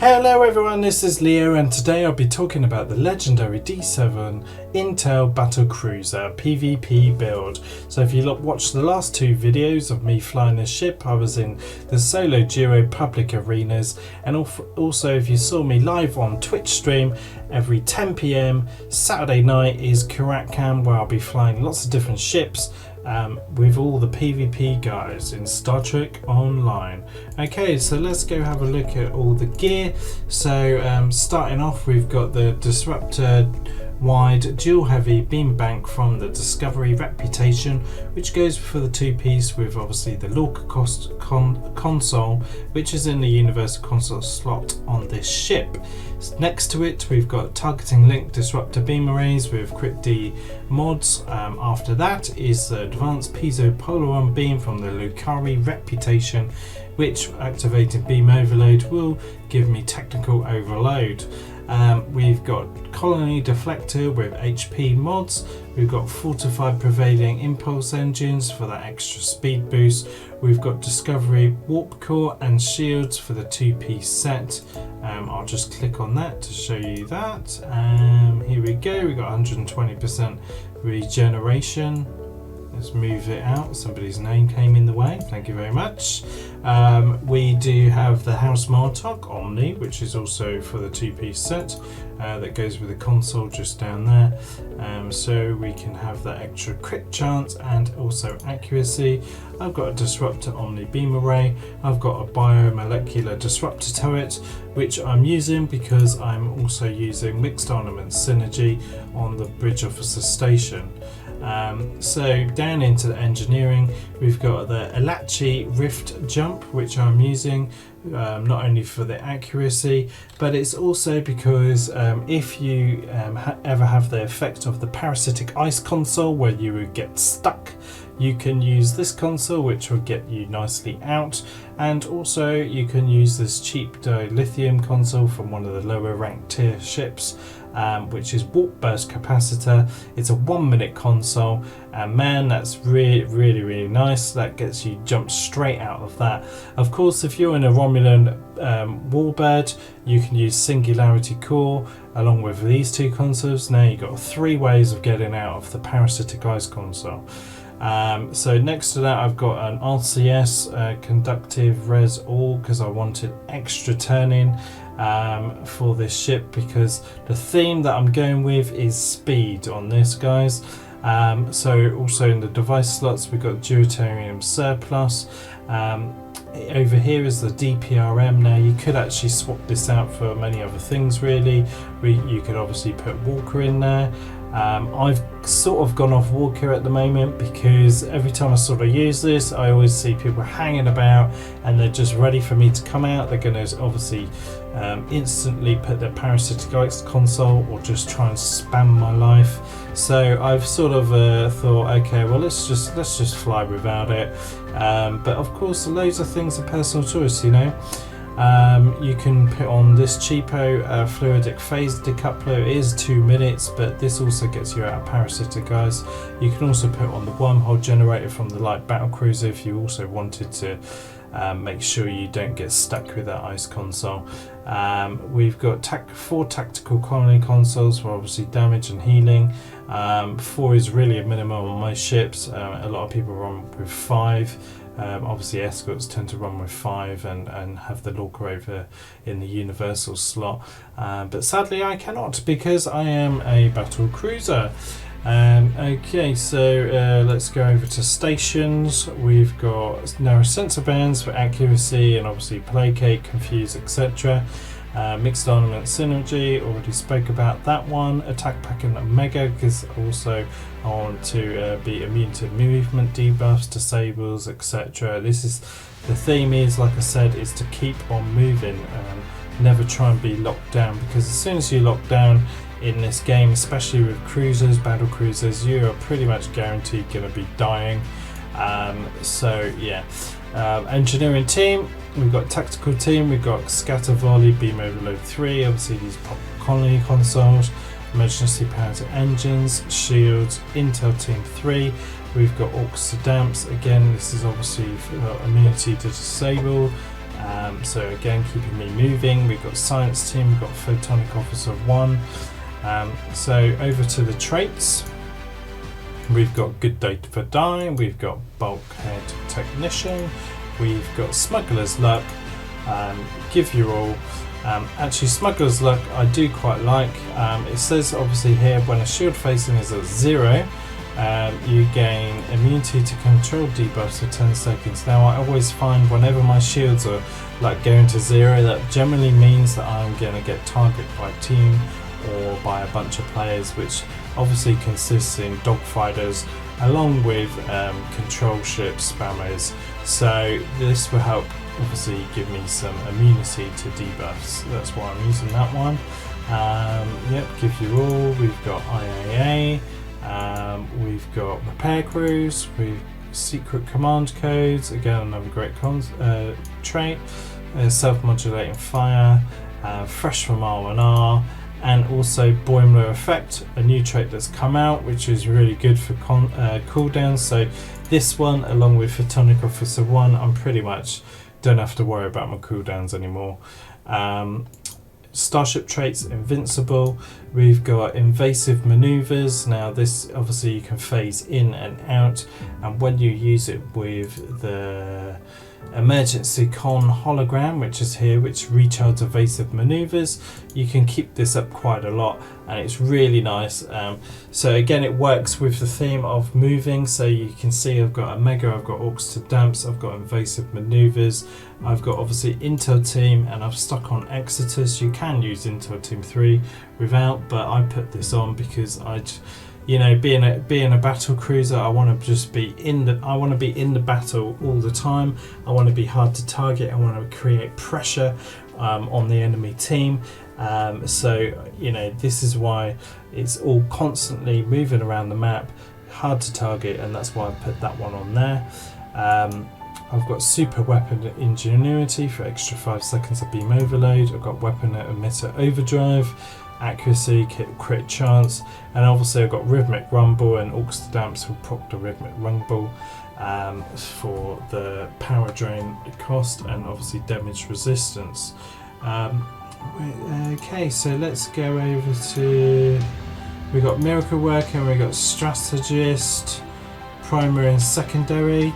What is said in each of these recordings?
Hello everyone, this is Leo and today I'll be talking about the legendary D7 Intel Battlecruiser PvP build. So if you watched the last two videos of me flying this ship, I was in the solo duo public arenas, and also if you saw me live on Twitch stream every 10 PM Saturday night is Karatcam, where I'll be flying lots of different ships with all the PvP guys in Star Trek Online. Okay, so let's go have a look at all the gear. So starting off, we've got the Disruptor wide dual heavy beam bank from the Discovery Reputation, which goes for the two-piece with obviously the Lorca console, which is in the Universal Console slot on this ship. Next to it, we've got targeting link disruptor beam arrays with Crit D mods. After that is the advanced piezo polaron beam from the Lucari Reputation, which activating beam overload will give me technical overload. We've got Colony Deflector with HP mods. We've got Fortified Prevailing Impulse engines for that extra speed boost. We've got Discovery Warp Core and shields for the two-piece set. I'll just click on that to show you that. Here we go, we've got 120% regeneration. Let's move it out. Somebody's name came in the way. Thank you very much. We do have the House Martok Omni, which is also for the two-piece set. That goes with the console just down there. So we can have that extra crit chance and also accuracy. I've got a Disruptor Omni Beam Array. I've got a Biomolecular Disruptor Turret, which I'm using because I'm also using Mixed Armament Synergy on the Bridge Officer Station. So down into the engineering, we've got the Elachi Rift Jump, which I'm using not only for the accuracy, but it's also because if you ever have the effect of the parasitic ice console where you would get stuck, you can use this console, which will get you nicely out. And also you can use this cheap dilithium console from one of the lower ranked tier ships, which is Warp Burst Capacitor. It's a 1 minute console, and man, that's really nice. That gets you jumped straight out of that. Of course, if you're in a Romulan warbird, you can use Singularity Core along with these two consoles. Now you've got 3 ways of getting out of the parasitic ice console. So next to that, I've got an RCS conductive res all, because I wanted extra turning for this ship, because the theme that I'm going with is speed on this, guys. So also in the device slots, we've got Deuterium Surplus. Over here is the DPRM. Now you could actually swap this out for many other things really. You could obviously put Walker in there. I've sort of gone off Walker at the moment because every time I sort of use this, I always see people hanging about and they're just ready for me to come out. They're going to obviously instantly put their parasitic ice console or just try and spam my life. So I've sort of thought, okay, well let's just fly without it. But of course, loads of things are personal choice, you know. You can put on this cheapo fluidic phase decoupler. It is 2 minutes, but this also gets you out of parasitic ice. You can also put on the wormhole generator from the light Battlecruiser if you also wanted to make sure you don't get stuck with that ice console. We've got 4 tactical colony consoles for obviously damage and healing. 4 is really a minimum on most ships. A lot of people run with 5. Obviously escorts tend to run with 5 and have the Lorca over in the universal slot, but sadly I cannot because I am a battle cruiser. Okay, so let's go over to stations. We've got narrow sensor bands for accuracy and obviously placate, confuse, etc. Mixed Armament Synergy, already spoke about that one. Attack Pack and Omega, because also I want to be immune to movement debuffs, disables, etc. This is the theme is, like I said, is to keep on moving, never try and be locked down, because as soon as you lock down in this game, especially with cruisers, battle cruisers, you are pretty much guaranteed going to be dying. So yeah. Engineering team, we've got tactical team, we've got scatter volley, beam overload 3, obviously these pop colony consoles, emergency power to engines, shields, intel team 3, we've got aux to damps. Again, this is obviously for immunity to disable, So again, keeping me moving. We've got Science Team, we've got Photonic Officer 1. So over to the traits. We've got Good Day for Die, we've got Bulkhead Technician, we've got Smuggler's Luck, Give Your All. Actually, Smuggler's Luck I do quite like. It says obviously here when a shield facing is at 0, you gain immunity to control debuffs for 10 seconds. Now I always find whenever my shields are like going to 0, that generally means that I'm going to get targeted by a team or by a bunch of players, which obviously consists in dogfighters along with control ship spammers. So this will help obviously give me some immunity to debuffs. That's why I'm using that one. Yep, Give You All. We've got IAA. We've got Repair Crews. We've Secret Command Codes. Again, another great trait. Self-modulating fire. Fresh from R1R. And also Boimler Effect, a new trait that's come out, which is really good for cooldowns. So this one, along with Photonic Officer 1, I'm pretty much don't have to worry about my cooldowns anymore. Starship traits, Invincible. We've got Invasive Maneuvers. Now this obviously you can phase in and out, and when you use it with the Emergency Con hologram, which is here, which recharges evasive maneuvers, you can keep this up quite a lot, and it's really nice. So again, it works with the theme of moving. So you can see I've got Omega, I've got Orcs to Damps, I've got invasive maneuvers, I've got obviously Intel Team, and I've stuck on Exodus. You can use Intel Team 3 without, but I put this on because you know, being a battle cruiser, I want to just be in the battle all the time. I want to be hard to target. I want to create pressure on the enemy team. So you know, this is why it's all constantly moving around the map, hard to target, and that's why I put that one on there. I've got Super Weapon Ingenuity for extra 5 seconds of beam overload. I've got Weapon Emitter Overdrive, Accuracy, Crit Chance, and obviously I've got Rhythmic Rumble and Orcs to Damps will proc the Rhythmic Rumble for the power drain cost and obviously damage resistance. Okay, so let's go over to, we got Miracle Worker and we got Strategist, Primary and Secondary.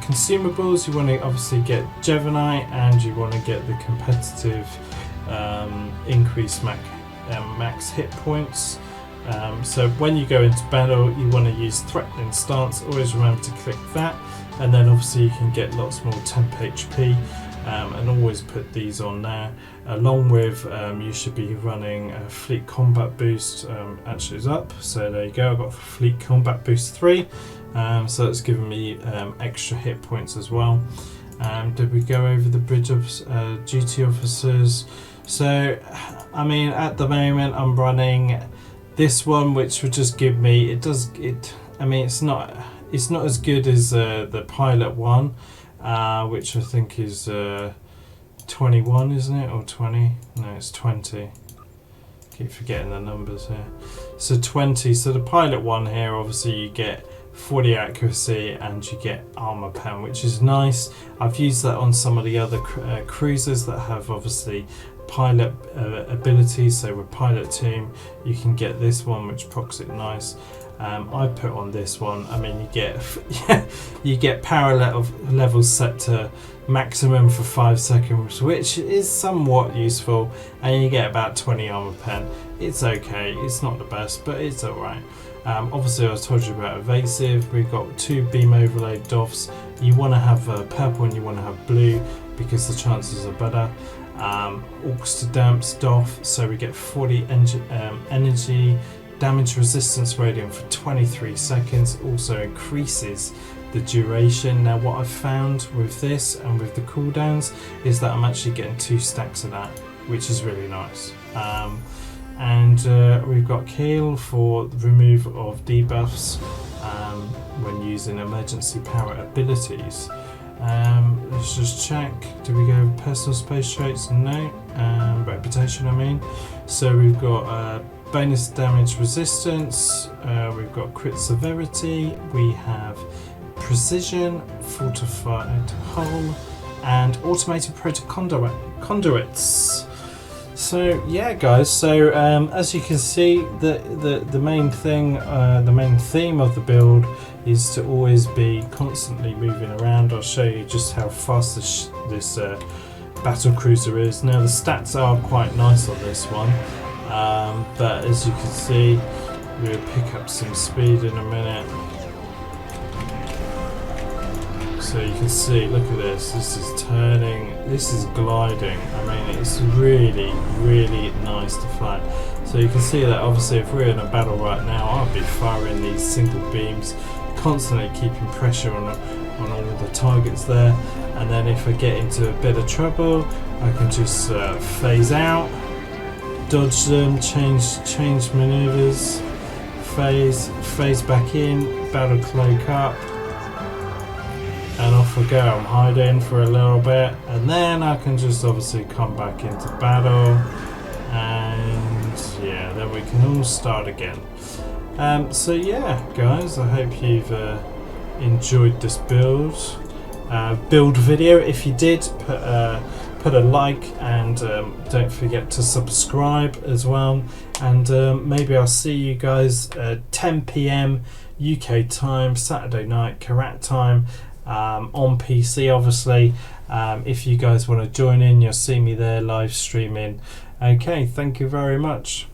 Consumables, you want to obviously get Jevonite, and you want to get the competitive increase max hit points. So when you go into battle, you want to use Threatening Stance. Always remember to click that, and then obviously you can get lots more temp HP, and always put these on there. Along with you should be running a Fleet Combat Boost. Actually is up, so there you go. I've got Fleet Combat Boost 3, so that's giving me extra hit points as well. Did we go over the bridge of duty officers? So I mean, at the moment I'm running this one, which would just give me, I mean, it's not as good as the pilot one, which I think is 21, isn't it, or 20? No, it's 20. Keep forgetting the numbers here. So 20. So the pilot one here, obviously you get 40 accuracy and you get armor pen, which is nice. I've used that on some of the other cruisers that have obviously pilot abilities. So with Pilot Team, you can get this one, which procs it nice. I put on this one. I mean, you get power levels set to maximum for 5 seconds, which is somewhat useful, and you get about 20 armor pen. It's okay. It's not the best, but it's alright. Obviously, I told you about evasive. We've got 2 beam overload DOFs. You want to have purple and you want to have blue because the chances are better. Orcs to Damps DOF, so we get 40 energy, damage resistance radiant for 23 seconds. Also increases the duration. Now what I've found with this and with the cooldowns is that I'm actually getting 2 stacks of that, which is really nice. And we've got Keel for the removal of debuffs when using emergency power abilities. Let's just check. Do we go personal space traits? No. Reputation, I mean. So we've got bonus damage resistance. We've got crit severity. We have precision, fortified hull, and automated conduits. So yeah, guys. So as you can see, the main thing, the main theme of the build is to always be constantly moving around. I'll show you just how fast this Battlecruiser is. Now the stats are quite nice on this one, but as you can see, we'll pick up some speed in a minute. So you can see, look at this, this is turning, this is gliding. I mean, it's really, really nice to fly. So you can see that obviously if we're in a battle right now, I'll be firing these single beams, constantly keeping pressure on all the targets there. And then if I get into a bit of trouble, I can just phase out, dodge them, change maneuvers, phase back in, battle cloak up, and off we go. I'm hiding for a little bit, and then I can just obviously come back into battle, and yeah, then we can all start again. So yeah, guys, I hope you've enjoyed this build video. If you did, put a like, and don't forget to subscribe as well, and maybe I'll see you guys at 10 PM UK time, Saturday night, Karat time, on PC obviously. If you guys want to join in, you'll see me there live streaming. Okay, thank you very much.